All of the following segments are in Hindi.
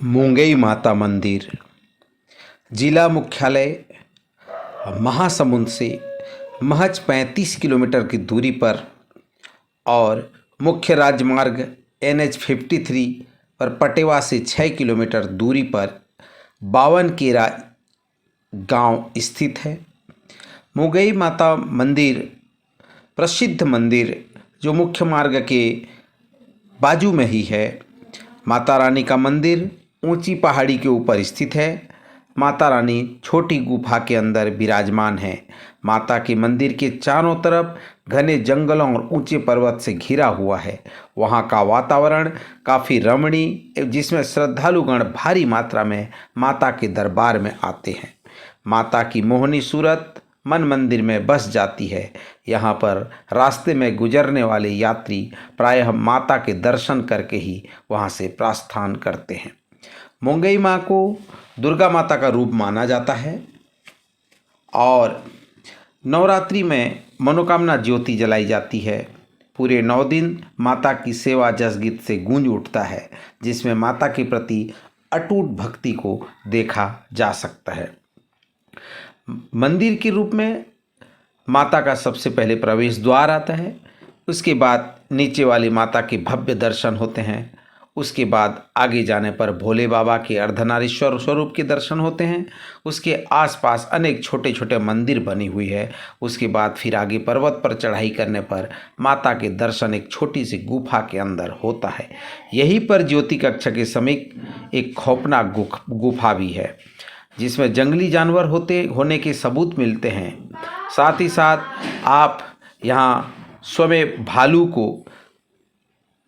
मूंगई माता मंदिर जिला मुख्यालय महासमुंद से महज 35 किलोमीटर की दूरी पर और मुख्य राजमार्ग NH 53 पर पटेवा से 6 किलोमीटर दूरी पर बावनकेरा गांव स्थित है। मूंगई माता मंदिर प्रसिद्ध मंदिर जो मुख्य मार्ग के बाजू में ही है। माता रानी का मंदिर ऊंची पहाड़ी के ऊपर स्थित है। माता रानी छोटी गुफा के अंदर विराजमान है। माता के मंदिर के चारों तरफ घने जंगलों और ऊंचे पर्वत से घिरा हुआ है। वहाँ का वातावरण काफ़ी रमणीय, जिसमें श्रद्धालुगण भारी मात्रा में माता के दरबार में आते हैं। माता की मोहनी सूरत मन मंदिर में बस जाती है। यहाँ पर रास्ते में गुजरने वाले यात्री प्रायः माता के दर्शन करके ही वहाँ से प्रस्थान करते हैं। मूंगई माँ को दुर्गा माता का रूप माना जाता है और नवरात्रि में मनोकामना ज्योति जलाई जाती है। पूरे 9 दिन माता की सेवा जस गीत से गूंज उठता है, जिसमें माता के प्रति अटूट भक्ति को देखा जा सकता है। मंदिर के रूप में माता का सबसे पहले प्रवेश द्वार आता है। उसके बाद नीचे वाली माता के भव्य दर्शन होते हैं। उसके बाद आगे जाने पर भोले बाबा के अर्धनारीश्वर स्वरूप के दर्शन होते हैं। उसके आसपास अनेक छोटे छोटे मंदिर बनी हुई है। उसके बाद फिर आगे पर्वत पर चढ़ाई करने पर माता के दर्शन एक छोटी सी गुफा के अंदर होता है। यहीं पर ज्योति कक्षा के समीप एक खौफनाक गुफा भी है, जिसमें जंगली जानवर होने के सबूत मिलते हैं। साथ ही साथ आप यहाँ स्वयं भालू को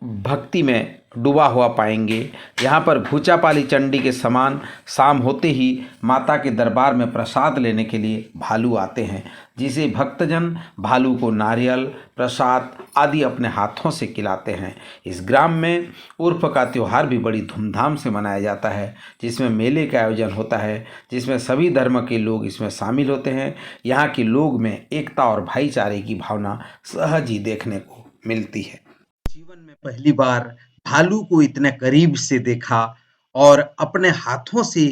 भक्ति में डूबा हुआ पाएंगे। यहाँ पर भूचापाली चंडी के समान शाम होते ही माता के दरबार में प्रसाद लेने के लिए भालू आते हैं, जिसे भक्तजन भालू को नारियल प्रसाद आदि अपने हाथों से खिलाते हैं। इस ग्राम में उर्फ का त्यौहार भी बड़ी धूमधाम से मनाया जाता है, जिसमें मेले का आयोजन होता है, जिसमें सभी धर्म के लोग इसमें शामिल होते हैं। यहाँ के लोग में एकता और भाईचारे की भावना सहज ही देखने को मिलती है। जीवन में पहली बार भालू को इतने करीब से देखा और अपने हाथों से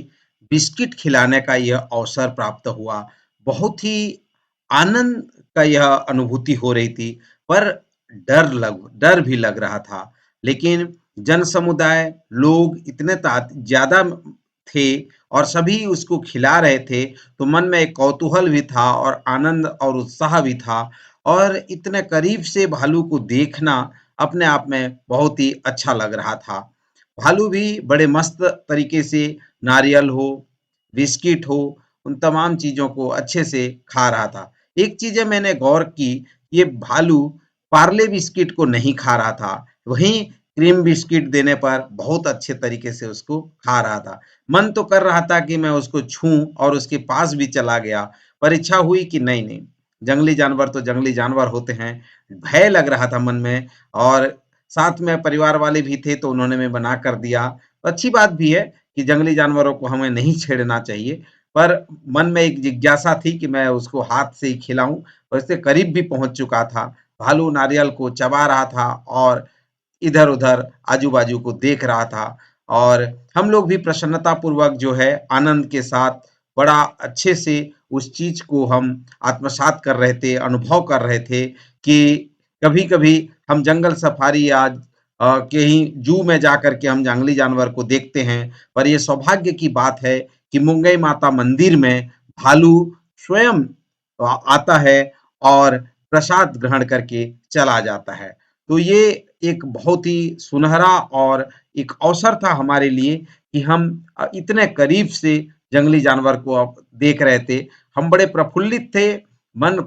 बिस्किट खिलाने का यह अवसर प्राप्त हुआ। बहुत ही आनंद का यह अनुभूति हो रही थी, पर डर भी लग रहा था। लेकिन जन समुदाय लोग इतने ज्यादा थे और सभी उसको खिला रहे थे, तो मन में एक कौतूहल भी था और आनंद और उत्साह भी था। और इतने करीब से भालू को देखना अपने आप में बहुत ही अच्छा लग रहा था। भालू भी बड़े मस्त तरीके से नारियल हो, बिस्किट हो, उन तमाम चीज़ों को अच्छे से खा रहा था। एक चीज़ मैंने गौर की, ये भालू पार्ले बिस्किट को नहीं खा रहा था, वहीं क्रीम बिस्किट देने पर बहुत अच्छे तरीके से उसको खा रहा था। मन तो कर रहा था कि मैं उसको छूऊँ और उसके पास भी चला गया, पर इच्छा हुई कि नहीं, जंगली जानवर तो जंगली जानवर होते हैं। भय लग रहा था मन में और साथ में परिवार वाले भी थे, तो उन्होंने मैं मना कर दिया। अच्छी बात भी है कि जंगली जानवरों को हमें नहीं छेड़ना चाहिए, पर मन में एक जिज्ञासा थी कि मैं उसको हाथ से ही खिलाऊँ, और इससे करीब भी पहुँच चुका था। भालू नारियल को चबा रहा था और इधर-उधर आजू-बाजू को देख रहा था, और हम लोग भी प्रसन्नता पूर्वक जो है आनंद के साथ बड़ा अच्छे से उस चीज़ को हम आत्मसात कर रहे थे, अनुभव कर रहे थे कि कभी-कभी हम जंगल सफारी या कहीं जू में जाकर के हम जंगली जानवर को देखते हैं, पर ये सौभाग्य की बात है कि मूंगई माता मंदिर में भालू स्वयं आता है और प्रसाद ग्रहण करके चला जाता है। तो ये एक बहुत ही सुनहरा और एक अवसर था हमारे लिए कि हम इतने करीब से जंगली जानवर को अब देख रहे थे। हम बड़े प्रफुल्लित थे, मन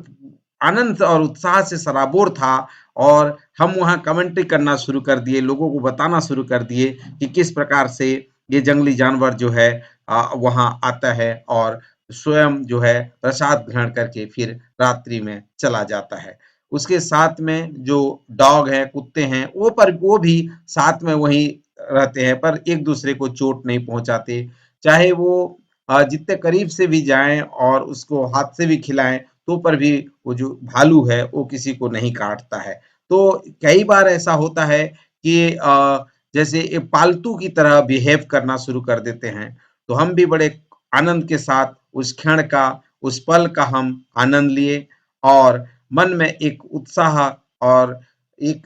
आनंद और उत्साह से सराबोर था, और हम वहाँ कमेंट्री करना शुरू कर दिए, लोगों को बताना शुरू कर दिए कि किस प्रकार से ये जंगली जानवर जो है वहाँ आता है और स्वयं जो है प्रसाद ग्रहण करके फिर रात्रि में चला जाता है। उसके साथ में जो डॉग हैं, कुत्ते हैं, वो भी साथ में वहीं रहते हैं, पर एक दूसरे को चोट नहीं पहुँचाते। चाहे वो जितने करीब से भी जाएँ और उसको हाथ से भी खिलाएँ, तो पर भी वो जो भालू है वो किसी को नहीं काटता है। तो कई बार ऐसा होता है कि जैसे ये पालतू की तरह बिहेव करना शुरू कर देते हैं, तो हम भी बड़े आनंद के साथ उस क्षण का, उस पल का हम आनंद लिए और मन में एक उत्साह और एक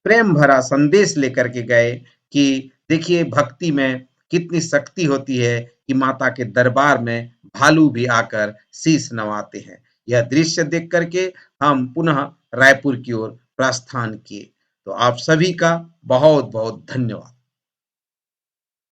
प्रेम भरा संदेश लेकर के गए कि देखिए भक्ति में कितनी शक्ति होती है कि माता के दरबार में भालू भी आकर शीश नवाते हैं। यह दृश्य देख करके हम पुनः रायपुर की ओर प्रस्थान किए। तो आप सभी का बहुत-बहुत धन्यवाद।